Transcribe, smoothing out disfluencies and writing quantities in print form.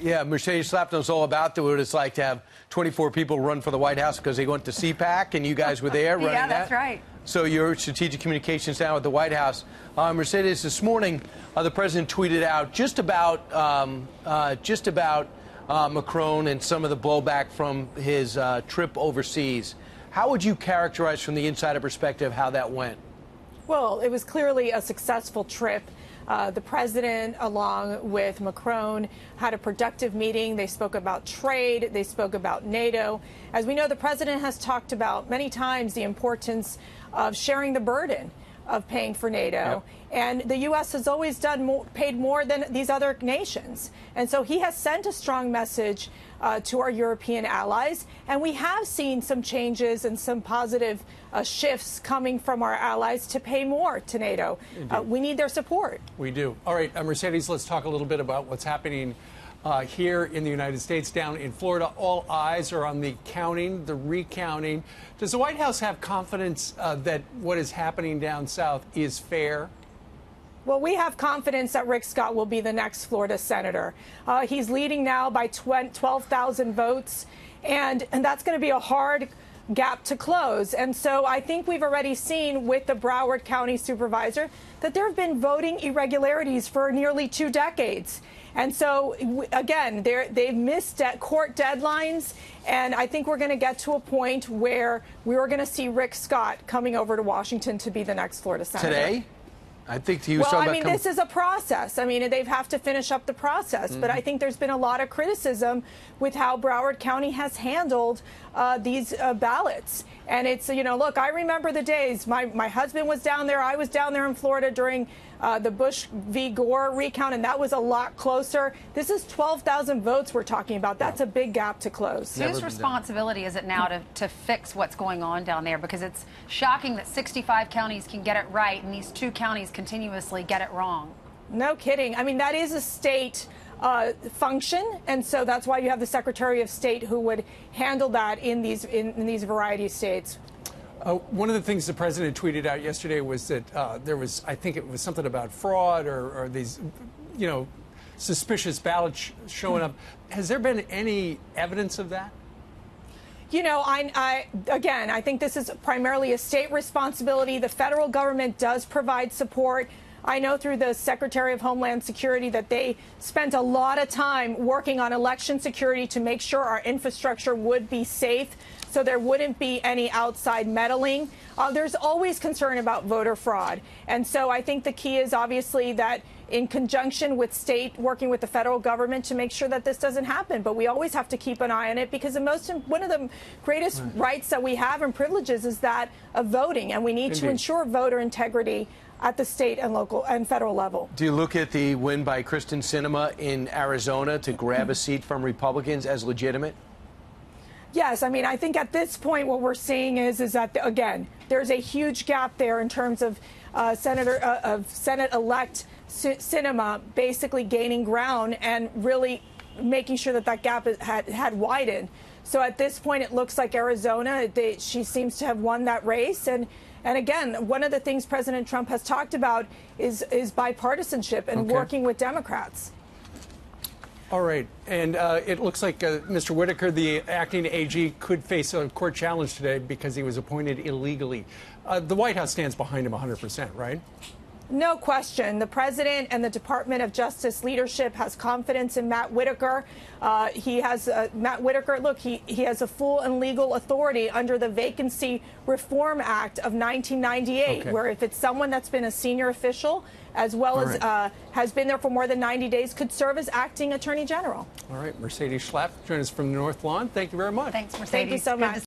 Yeah, Mercedes Schlapp knows all about what it's like to have 24 people run for the White House because they went to CPAC, and you guys were there running that. Yeah, that's right. So your strategic communications now at the White House. Mercedes, this morning, the president tweeted out just about Macron and some of the blowback from his trip overseas. How would you characterize from the insider perspective how that went? Well, it was clearly a successful trip. The president, along with Macron, had a productive meeting. They spoke about trade. They spoke about NATO. As we know, the president has talked about many times the importance of sharing the burden of paying for NATO. Yep. And the U.S. has always paid more than these other nations. And so he has sent a strong message to our European allies. And we have seen some changes and some positive shifts coming from our allies to pay more to NATO. We need their support. We do. All right, Mercedes, let's talk a little bit about what's happening here in the United States. Down in Florida, all eyes are on the counting, the recounting. Does the White House have confidence that what is happening down south is fair? Well, we have confidence that Rick Scott will be the next Florida senator. He's leading now by 12,000 votes, and that's going to be a hard gap to close. And so I think we've already seen with the Broward County supervisor that there have been voting irregularities for nearly 2 decades. And so, again, they've missed court deadlines, and I think we're going to get to a point where we are going to see Rick Scott coming over to Washington to be the next Florida senator. Today? I think he was well, talking I mean, this is a process. I mean, they have to finish up the process. But I think there's been a lot of criticism with how Broward County has handled these ballots. And it's, you know, look, I remember the days. My husband was down there. I was down there in Florida during the Bush v. Gore recount, and that was a lot closer. This is 12,000 votes we're talking about. That's a big gap to close. Whose responsibility is it now to fix what's going on down there? Because it's shocking that 65 counties can get it right, and these 2 counties continuously get it wrong. No kidding. I mean, that is a state function, and so that's why you have the Secretary of State who would handle that in these variety of states. One of the things the president tweeted out yesterday was that there was, I think it was something about fraud or these, you know, suspicious ballots showing up. Has there been any evidence of that? You know, again, I think this is primarily a state responsibility. The federal government does provide support. I know through the Secretary of Homeland Security that they spent a lot of time working on election security to make sure our infrastructure would be safe, so there wouldn't be any outside meddling. There's always concern about voter fraud. And so I think the key is obviously that in conjunction with state working with the federal government to make sure that this doesn't happen. But we always have to keep an eye on it because one of the greatest rights that we have and privileges is that of voting. And we need to ensure voter integrity at the state and local and federal level. Do you look at the win by Kristen Sinema in Arizona to grab a seat from Republicans as legitimate? Yes, I mean, I think at this point what we're seeing is that, again, there's a huge gap there in terms of Senate-elect Sinema basically gaining ground and really making sure that gap had widened. So at this point, it looks like Arizona, she seems to have won that race. And again, one of the things President Trump has talked about is bipartisanship and working with Democrats. All right. And it looks like Mr. Whitaker, the acting AG, could face a court challenge today because he was appointed illegally. The White House stands behind him 100%, right? No question. The president and the Department of Justice leadership has confidence in Matt Whitaker. Matt Whitaker, look, he has a full and legal authority under the Vacancy Reform Act of 1998, where if it's someone that's been a senior official as well as has been there for more than 90 days, could serve as acting attorney general. All right. Mercedes Schlapp, join us from the North Lawn. Thank you very much. Thanks, Mercedes. Thank you so much.